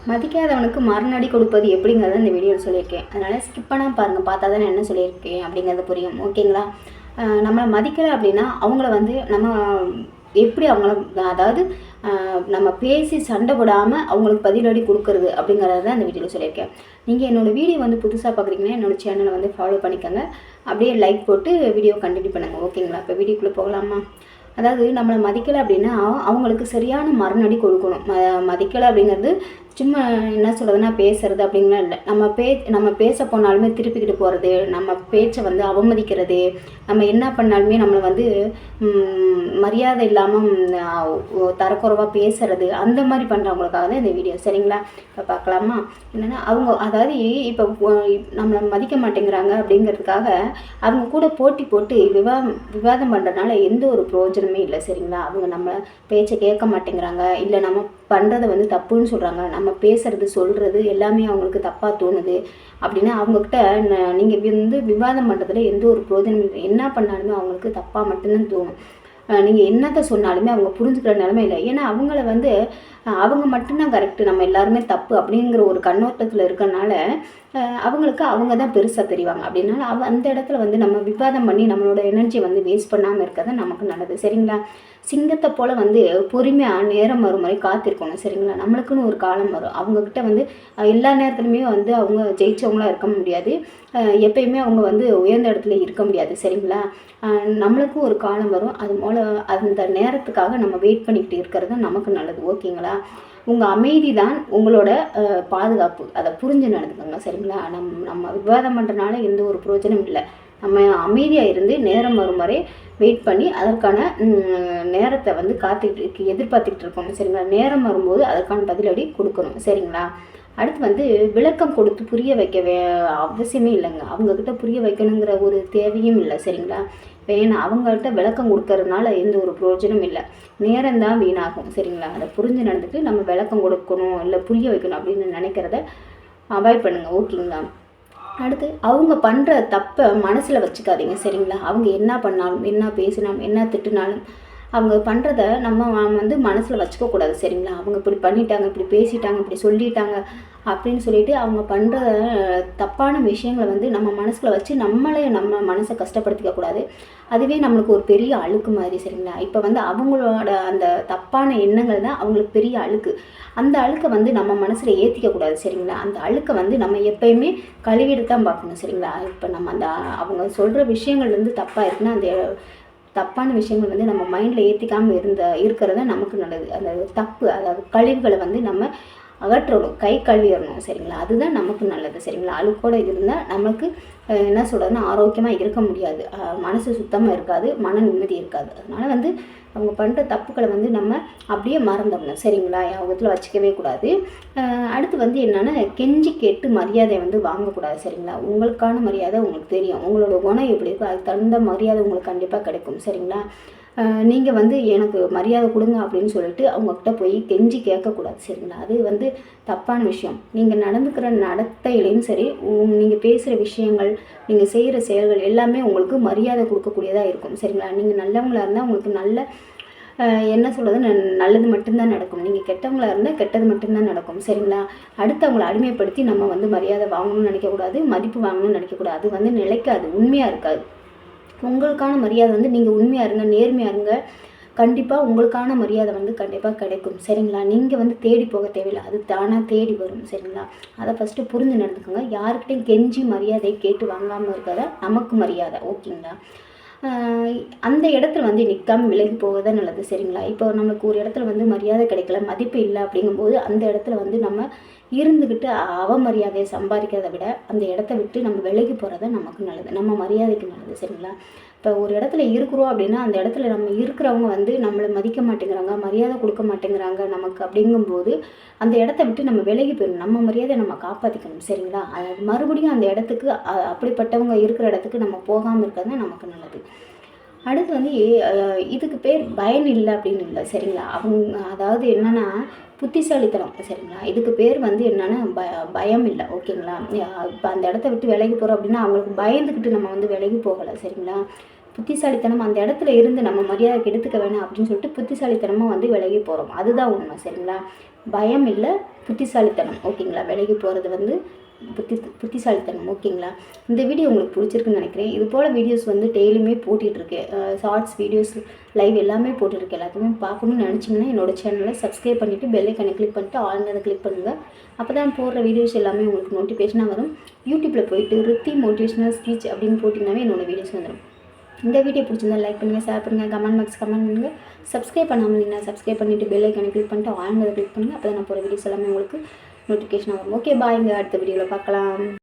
மதிக்காதவனுக்கு மறுநடி கொடுப்பது எப்படிங்கிறத இந்த வீடியோவில் சொல்லியிருக்கேன். அதனால் ஸ்கிப் பண்ணாமல் பாருங்கள், பார்த்தா தான் நான் என்ன சொல்லியிருக்கேன் அப்படிங்கிறது புரியும். ஓகேங்களா? நம்மளை மதிக்கலை அப்படின்னா அவங்கள வந்து நம்ம எப்படி அவங்கள, அதாவது நம்ம பேசி சண்டை போடாமல் அவங்களுக்கு பதிலடி கொடுக்கறது அப்படிங்கிறத தான் இந்த வீடியோவில் சொல்லியிருக்கேன். நீங்கள் என்னோடய வீடியோ வந்து புதுசாக பார்க்குறீங்கன்னா என்னோடய சேனலை வந்து ஃபாலோ பண்ணிக்கோங்க. அப்படியே லைக் போட்டு வீடியோ கண்டினியூ பண்ணுங்கள். ஓகேங்களா? இப்போ வீடியோக்குள்ளே போகலாமா? அதாவது நம்மளை மதிக்கலை அப்படின்னா அவங்களுக்கு சரியான மறுநடி கொடுக்கணும். மதிக்கலை அப்படிங்கிறது சும்மா என்ன சொல்கிறதுனா பேசுறது அப்படிங்கலாம் இல்லை. நம்ம பேச போனாலுமே திருப்பிக்கிட்டு போகிறது, நம்ம பேச்சை வந்து அவமதிக்கிறது, நம்ம என்ன பண்ணாலுமே நம்மளை வந்து மரியாதை இல்லாமல் தரக்குறைவாக பேசுறது, அந்த மாதிரி பண்ணுறவங்களுக்காக தான் இந்த வீடியோ. சரிங்களா? இப்போ பார்க்கலாமா? என்னென்னா அதாவது இப்போ நம்மளை மதிக்க மாட்டேங்கிறாங்க அப்படிங்கிறதுக்காக அவங்க கூட போட்டி போட்டு விவாதம் பண்ணுறதுனால எந்த ஒரு பிரயோஜனமே இல்லை. சரிங்களா? அவங்க நம்ம பேச்சை கேட்க மாட்டேங்கிறாங்க, இல்லை நம்ம பண்ணுறதை வந்து தப்புன்னு சொல்கிறாங்க, நம்ம பேசுகிறது சொல்கிறது எல்லாமே அவங்களுக்கு தப்பாக தோணுது அப்படின்னா அவங்கக்கிட்ட நீங்கள் வந்து விவாதம் பண்ணுறதுல எந்த ஒரு பிரயோஜனம் இல்லை. என்ன பண்ணாலுமே அவங்களுக்கு தப்பாக மட்டும்தான் தோணும். நீங்கள் என்னத்தை சொன்னாலுமே அவங்க புரிஞ்சுக்கிற நிலைமை இல்லை. ஏன்னா அவங்கள வந்து அவங்க மட்டும்தான் கரெக்டு, நம்ம எல்லாருமே தப்பு அப்படிங்கிற ஒரு கண்ணோட்டத்தில் இருக்கனால அவங்களுக்கு அவங்க தான் பெருசாக தெரிவாங்க. அப்படின்னால அந்த இடத்துல வந்து நம்ம விவாதம் பண்ணி நம்மளோட எனர்ஜியை வந்து வேஸ்ட் பண்ணாமல் இருக்கிறது நமக்கு நல்லது. சரிங்களா? சிங்கத்தை போல் வந்து பொறுமையாக நேரம் வரும் முறை காத்திருக்கணும். சரிங்களா? நம்மளுக்குன்னு ஒரு காலம் வரும். அவங்கக்கிட்ட வந்து எல்லா நேரத்துலையுமே வந்து அவங்க ஜெயிச்சவங்களாக இருக்க முடியாது, எப்பயுமே அவங்க வந்து உயர்ந்த இடத்துல இருக்க முடியாது. சரிங்களா? நம்மளுக்கும் ஒரு காலம் வரும். அது போல் அந்த நேரத்துக்காக நம்ம வெயிட் பண்ணிக்கிட்டு இருக்கிறது நமக்கு நல்லது. ஓகேங்களா? உங்கள் அமைதி தான் உங்களோட பாதுகாப்பு, அதை புரிஞ்சு நடந்துக்கோங்க. சரிங்களா? நம்ம விவாதம் பண்ணுறதுனால எந்த ஒரு பிரயோஜனம் இல்லை. நம்ம அமைதியாக இருந்து நேரம் வரும் வரை வெயிட் பண்ணி அதற்கான நேரத்தை வந்து எதிர்பார்த்துக்கிட்டு இருக்கணும். சரிங்களா? நேரம் வரும்போது அதற்கான பதிலடி கொடுக்கணும். சரிங்களா? அடுத்து வந்து விளக்கம் கொடுத்து புரிய வைக்க அவசியமே இல்லைங்க. அவங்கக்கிட்ட புரிய வைக்கணுங்கிற ஒரு தேவையும் இல்லை. சரிங்களா? ஏன்னா அவங்கள்ட்ட விளக்கம் கொடுக்கறதுனால எந்த ஒரு பிரயோஜனம் இல்லை, நேரம்தான் வீணாகும். சரிங்களா? அதை புரிஞ்சு நடந்துட்டு நம்ம விளக்கம் கொடுக்கணும் இல்லை புரிய வைக்கணும் அப்படின்னு நினைக்கிறத அவாய்ட் பண்ணுங்கள். ஓகேங்களா? அடுத்து அவங்க பண்ணுற தப்பை மனசில் வச்சுக்காதீங்க. சரிங்களா? அவங்க என்ன பண்ணாலும், என்ன பேசினாலும், என்ன திட்டினாலும் அவங்க பண்ணுறத நம்ம வந்து மனசில் வச்சுக்கக்கூடாது. சரிங்களா? அவங்க இப்படி பண்ணிட்டாங்க, இப்படி பேசிட்டாங்க, இப்படி சொல்லிட்டாங்க அப்படின்னு சொல்லிட்டு அவங்க பண்ணுற தப்பான விஷயங்களை வந்து நம்ம மனசில் வச்சு நம்ம மனசை கஷ்டப்படுத்திக்கக்கூடாது. அதுவே நம்மளுக்கு ஒரு பெரிய அழுக்கு மாதிரி. சரிங்களா? இப்போ வந்து அவங்களோட அந்த தப்பான எண்ணங்கள் தான் அவங்களுக்கு பெரிய அழுக்கு. அந்த அழுக்கை வந்து நம்ம மனசில் ஏற்றிக்கக்கூடாது. சரிங்களா? அந்த அழுக்கை வந்து நம்ம எப்பயுமே கழுவிட்டு தான் பார்க்கணும். சரிங்களா? இப்போ நம்ம அவங்க சொல்கிற விஷயங்கள் வந்து தப்பாக இருக்குன்னா அந்த தப்பான விஷயங்கள் வந்து நம்ம மைண்டில் ஏற்றிக்காமல் இருக்கிறது நமக்கு நல்லது. அந்த தப்பு, அதாவது கழிவுகளை வந்து நம்ம அகற்றணும், கை கழுவிடணும். சரிங்களா? அதுதான் நமக்கு நல்லது. சரிங்களா? அழுக்கோடு இருந்தால் நமக்கு என்ன சொல்கிறதுன்னா ஆரோக்கியமாக இருக்க முடியாது, மனசு சுத்தமாக இருக்காது, மன நிம்மதி இருக்காது. அதனால் வந்து அவங்க பண்ணுற தப்புக்களை வந்து நம்ம அப்படியே மறந்துடணும். சரிங்களா? அவங்கத்தில் வச்சுக்கவே கூடாது. அடுத்து வந்து என்னென்னா கெஞ்சி கேட்டு மரியாதை வந்து வாங்கக்கூடாது. சரிங்களா? உங்களுக்கான மரியாதை உங்களுக்கு தெரியும், உங்களோட குணம் எப்படி இருக்கோ அதுக்கு தகுந்த மரியாதை உங்களுக்கு கண்டிப்பாக கிடைக்கும். சரிங்களா? நீங்கள் வந்து எனக்கு மரியாதை கொடுங்க அப்படின்னு சொல்லிட்டு அவங்கக்கிட்ட போய் கெஞ்சி கேட்கக்கூடாது. சரிங்களா? அது வந்து தப்பான விஷயம். நீங்கள் நடந்துக்கிற நடத்தையிலையும் சரி, நீங்கள் பேசுகிற விஷயங்கள், நீங்கள் செய்கிற செயல்கள் எல்லாமே உங்களுக்கு மரியாதை கொடுக்கக்கூடியதாக இருக்கும். சரிங்களா? நீங்கள் நல்லவங்களாக இருந்தால் உங்களுக்கு என்ன சொல்கிறது, நல்லது மட்டும்தான் நடக்கும். நீங்கள் கெட்டவங்களாக இருந்தால் கெட்டது மட்டும்தான் நடக்கும். சரிங்களா? அடுத்து அவங்கள அடிமைப்படுத்தி நம்ம வந்து மரியாதை வாங்கணும்னு நினைக்கக்கூடாது, மதிப்பு வாங்கணும்னு நினைக்கக்கூடாது. அது வந்து நிலைக்காது, உண்மையாக இருக்காது. உங்களுக்கான மரியாதை வந்து நீங்கள் உண்மையாக இருங்க, நேர்மையாக இருங்க, கண்டிப்பாக உங்களுக்கான மரியாதை வந்து கண்டிப்பாக கிடைக்கும். சரிங்களா? நீங்கள் வந்து தேடி போக தேவையில்லை, அது தானாக தேடி வரும். சரிங்களா? அதை ஃபஸ்ட்டு புரிஞ்சு நடந்துக்கோங்க. யாருக்கிட்டையும் கெஞ்சி மரியாதை கேட்டு வாங்காமல் இருக்கிறத நமக்கு மரியாதை. ஓகேங்களா? அந்த இடத்துல வந்து நிற்காமல் விலகி போவதே நல்லது. சரிங்களா? இப்போ நமக்கு ஒரு இடத்துல வந்து மரியாதை கிடைக்கல, மதிப்பு இல்லை அப்படிங்கும்போது அந்த இடத்துல வந்து நம்ம இருந்துக்கிட்டு அவமரியாதையை சம்பாதிக்கிறத விட அந்த இடத்த விட்டு நம்ம விலகி போகிறது நமக்கு நல்லது, நம்ம மரியாதைக்கு நல்லது. சரிங்களா? இப்போ ஒரு இடத்துல இருக்கிறோம் அப்படின்னா அந்த இடத்துல நம்ம இருக்கிறவங்க வந்து நம்மளை மதிக்க மாட்டேங்கிறாங்க, மரியாதை கொடுக்க மாட்டேங்கிறாங்க நமக்கு அப்படிங்கும்போது அந்த இடத்த விட்டு நம்ம விலகி போயிடணும். நம்ம மரியாதையை நம்ம காப்பாற்றிக்கணும். சரிங்களா? அது மறுபடியும் அந்த இடத்துக்கு அப்படிப்பட்டவங்க இருக்கிற இடத்துக்கு நம்ம போகாமல் இருக்கிறது தான் நமக்கு நல்லது. அடுத்து வந்து இதுக்கு பேர் பயன் இல்லை அப்படின்னு இல்லை. சரிங்களா? அதாவது என்னென்னா புத்திசாலித்தனம். சரிங்களா? இதுக்கு பேர் வந்து என்னென்னா பயம் இல்லை. ஓகேங்களா? இப்போ அந்த இடத்த விட்டு விலகி போகிறோம் அப்படின்னா அவங்களுக்கு பயந்துக்கிட்டு நம்ம வந்து விலகி போகலை. சரிங்களா? புத்திசாலித்தனம் அந்த இடத்துல இருந்து நம்ம மரியாதை எடுத்துக்க வேணாம் அப்படின்னு சொல்லிட்டு புத்திசாலித்தனமாக வந்து விலகி போகிறோம். அதுதான் உண்மை. சரிங்களா? பயம் இல்லை, புத்திசாலித்தனம். ஓகேங்களா? விலகி போகிறது வந்து புத்திசாலித்தனம். ஓகேங்களா? இந்த வீடியோ உங்களுக்கு பிடிச்சிருக்குன்னு நினைக்கிறேன். இது போல் வீடியோஸ் வந்து டெய்லியுமே போட்டுட்ருக்கேன். ஷார்ட்ஸ் வீடியோஸ், லைவ் எல்லாமே போட்டுருக்கேன். எல்லாத்தையுமே பார்க்கணுன்னு நினச்சிங்கன்னா என்னோடய சேனலை சப்ஸ்கிரைப் பண்ணிவிட்டு பெல்லைக்கானை கிளிக் பண்ணிட்டு ஆல்னதை கிளிக் பண்ணுங்கள். அப்போ தான் போடுற வீடியோஸ் எல்லாமே உங்களுக்கு நோட்டிஃபிகேஷனாக வரும். யூடியூப்பில் போயிட்டு ரித்தி மோட்டிவேஷனல் ஸ்பீச் அப்படின்னு போட்டிங்கனாவே என்னோடய வீடியோஸ் வந்துடும். இந்த வீடியோ பிடிச்சிருந்தா லைக் பண்ணுங்கள், ஷேர் பண்ணுங்கள், கமெண்ட் பண்ணுங்கள். சப்ஸ்கிரைப் பண்ணாமல் இருந்தீங்கன்னா சப்ஸ்கிரைப் பண்ணிவிட்டு பெல்லைக்கானை கிளிக் பண்ணிட்டு ஆல்னதை கிளிக் பண்ணுங்கள். அப்போ தான் நான் போகிற வீடியோஸ் எல்லாமே உங்களுக்கு நோட்டிஃபிகேஷன் வரும். ஓகே, பாய்ங்க. அடுத்த வீடியோவில் பார்க்கலாம்.